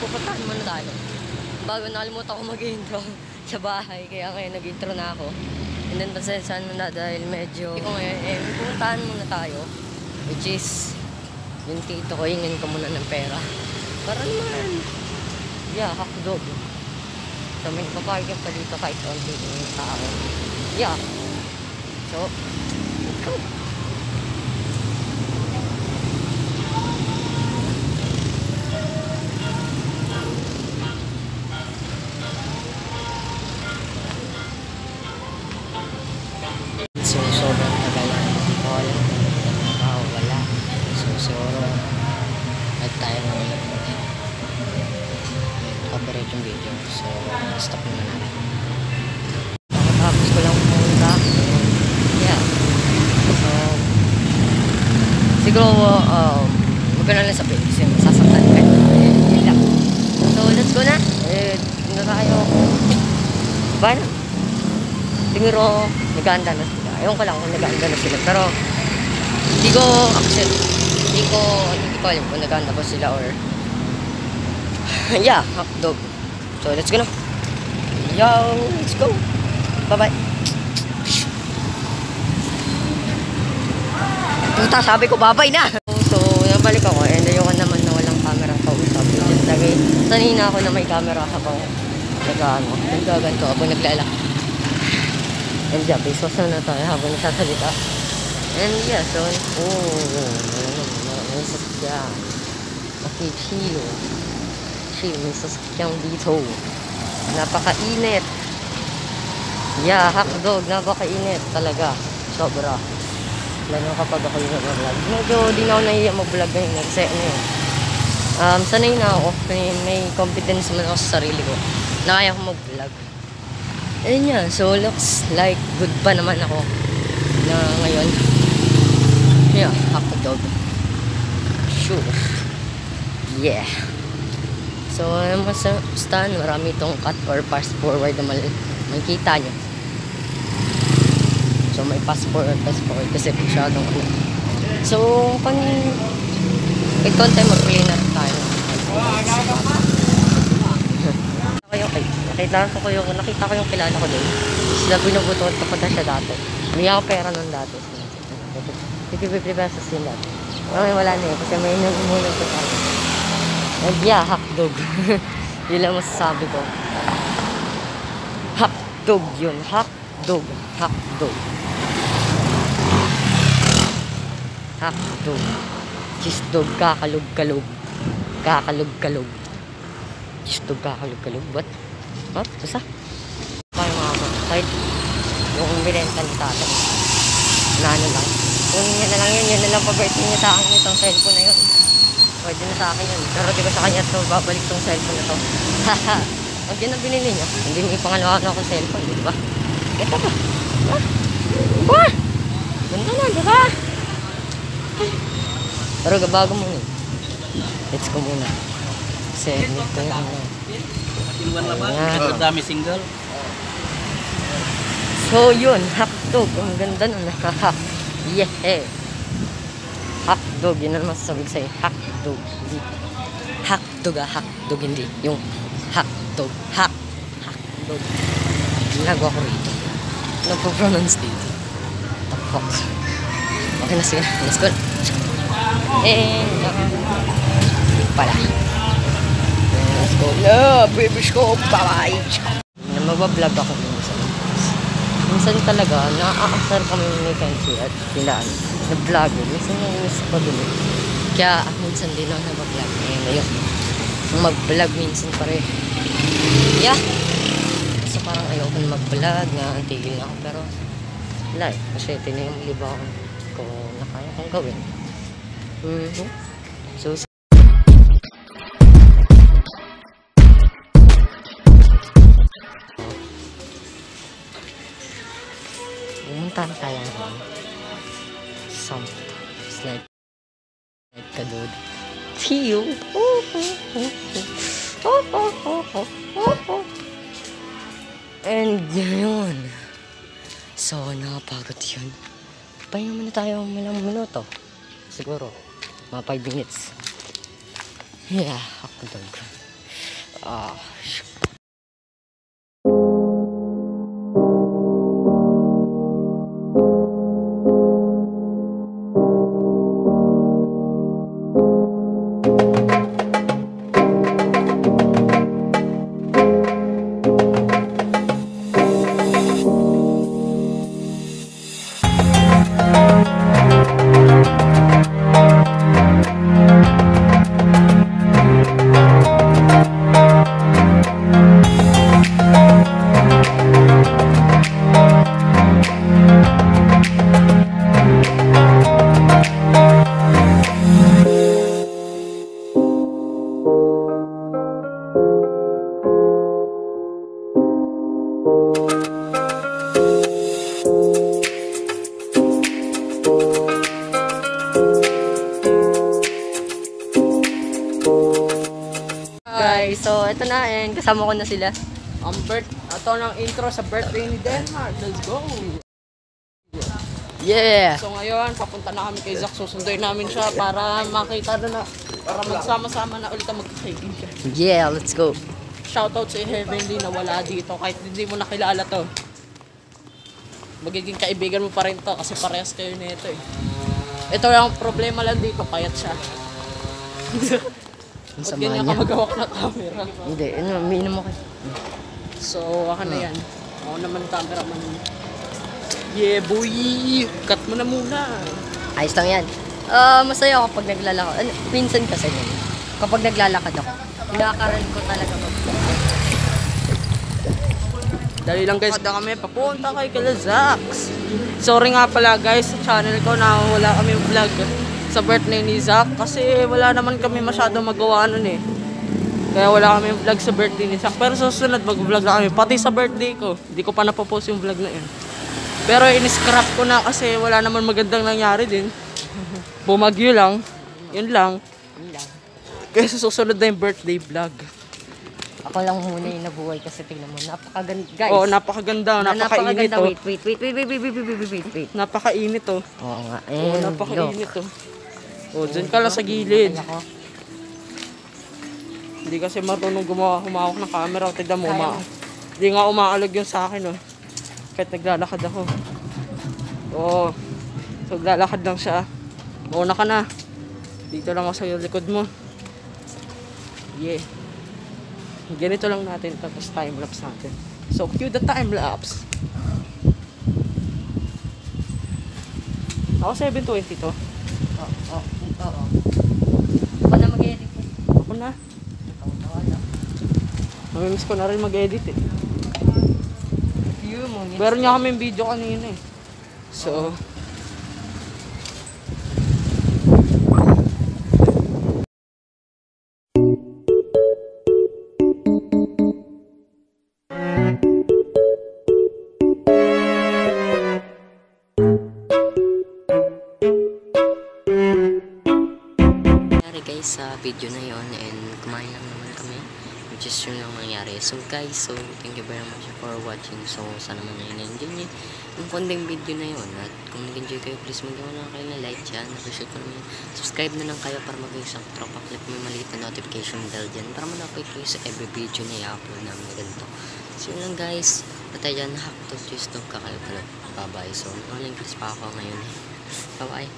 pupuntahan muna tayo. Bago nakalimutan ko mag-intro sa bahay, kaya ngayon nag-intro na ako. And then pasensyahan mo na dahil medyo ngayon, pupuntahan muna tayo. Which is, yung tito ko, hingin ko muna ng pera. Para naman, yeah, hotdog. So may paparking pa dito kahit onti yung tao. Yeah. So, let's go. So, sobrang tagal na call. Wala. So, at tayo naman copyright yung video. So, stop naman natin. Tapos ko lang pumunta. Yeah. So, siguro, huwag ka na lang sabihin kasi masasaktan ka. Yun lang. So, let's go na. Tingnan tayo. Diba na? Siguro, nag-aanda na sila. Ewan ko lang kung nag-aanda na sila. Pero, hindi ko accept. Hindi ko alam kung nag-aanda ba sila or yeah, hotdog. So, let's go na. Yo, let's go. Bye-bye. Puta, sabi ko, bye-bye na. So, nabalik ako. And ayoko naman na walang camera kausap. Sanay na ako na may camera habang nagaganto habang naglalak. And yeah, pesos na tayo habang nagsasalita. And yeah, so, may sasakyan. Okay, chill. May sasakyan dito. Napakainit. Yeah, hotdog, napakainit talaga. Sobra. Lalo kapag ako yung nag-vlog. Medyo di na ako nahiya mag-vlog ngayon. Kasi ano yun. Sanay na ako. May confidence man ako sa sarili ko. Na kaya ko mag-vlog. Ayun yan. So, looks like good pa naman ako. Na ngayon. Yeah, hotdog. Sure. Yeah. So, basta marami itong cut or fast forward na makikita nyo. So, may fast forward kasi masyadong ano. So, may konti mag-play na tayo. Nakita ko yung kilala ko doon. Sila binubutuan ko pa siya dati. May ako pera nun dati. 50 pesos yun dati. Wala na eh, kasi may umulan ko tayo. And yeah, hotdog. Yun lang masasabi ko. Hotdog yun. Hotdog. Cheese dog, kakalog-kalog. Cheese dog, kakalog-kalog. What? What? Basta? Parang mga kahit yung binenta ni tatay. Ano lang. Kung yun na lang yun na lang pabirthday niya sa akin itong cellphone na yun. Pwede na sa akin yun. Pero di ko sa kanya ito babalik itong cellphone na to. Haha. Pag yun ang binili niya, hindi may pangalawa na akong cellphone, di ba? Ito ba? Diba? Ganda na, di ba? Pero bago mo yun. Let's go muna. Kasi nito yung ano. Dami single. So yun, hotdog. Ang ganda nun. Yeah. Hotdog, yun ang masasabi sa'yo. Hotdog. Hotdog, hindi. Yung hotdog. Hotdog. Ginagawa ko rito. Nagpo-pronounce dito. The fuck. Okay na, sige. Let's go. Pala. Let's go. Babies ko. Bye-bye. Mabablog ako minsan. Minsan talaga, naaasar kami ni Kenzie at Pilaan. Na-vlog. Minsan nainis ko dun. Kaya minsan din ako na-vlog. Ngayon. Mag-vlog minsan pa rin. Yeah. Kasi parang ayoko na mag-vlog. Naantigil ako. Pero wala eh. Kasi tinimliba ako kung nakaya kong gawin. So, pumuntahan tayo ng something. It's like kadod. Tiyo. And yun. So, nakapagod yun. Pahinga muna tayo malang minuto. Siguro, mga 5 minutes. Yeah, hotdog. Ah, guys, so ito na and kasama ko na sila. Ito ng intro sa birthday ni Denmark. Let's go! Yeah! So ngayon, papunta na kami kay Zach. Susunduin namin siya para makita na para magsama-sama na ulit ang magkakaibigan. Yeah, let's go. Shoutout sa Heavenly na wala dito kahit hindi mo nakilala to. Magiging kaibigan mo pa rin to kasi parehas kayo nito eh. Ito lang problema lang dito, payat siya. Ba't ganyan ka magawak na camera? Hindi, minum mo kayo. So, ako na yan. Ako naman cameraman. Yeah, boy! Cut mo na muna. Ayos lang yan. Masaya ako pag naglalakad. Minsan kasi nun, kapag naglalakad ako, kinakaroon ko talaga mag Dali lang guys, kami papunta kay Kila Zax. Sorry nga pala guys sa channel ko na wala kami vlog sa birthday ni Zach kasi wala naman kami masyado magawa nun eh. Kaya wala kami vlog sa birthday ni Zach. Pero susunod mag-vlog na kami. Pati sa birthday ko, hindi ko pa napopost yung vlog na yun. Pero in-scrap ko na kasi wala naman magandang nangyari din. Bumagyo lang. Yun lang. Kaya susunod na yung birthday vlog. Ako lang muna yung nabuhay kasi tingnan mo, napakaganda guys. Oo, napakaganda, napakainit to. Wait. Napakainit to. Oo nga. Oo, napakainit to. Oh, dyan ka lang sa gilid. Hindi kasi marunong humawak ng camera. Tignan mo, hindi nga umaalog yun sa akin, oh. Kahit naglalakad ako. Oo. So, naglalakad lang siya. Mauna ka na. Dito lang ako sa likod mo. Yeah. Ganito lang natin tapos time-lapse natin. So, cue the time-lapse. Ako 720 to. Oo. Ako na mag-edit. Ako na. Namimiss ko na rin mag-edit eh. Meron niya kaming video kanina eh. So, guys sa video na yon and kumain lang naman kami, which is yun lang nangyari. So guys, so thank you very much for watching. So sana man na-enjoy nyo yung konting video na yon, at kung nag-enjoy kayo, please magawa na kayo na like dyan, appreciate ko naman, subscribe na lang kayo para mag-isang isang tropa clip, may maliit na notification bell dyan para ma-update kayo sa every video na i-upload namin na ganito. So yun lang guys, patay dyan, hakto, cheers to, kakayo pala, bye bye. So online class pa ako ngayon eh, bye bye.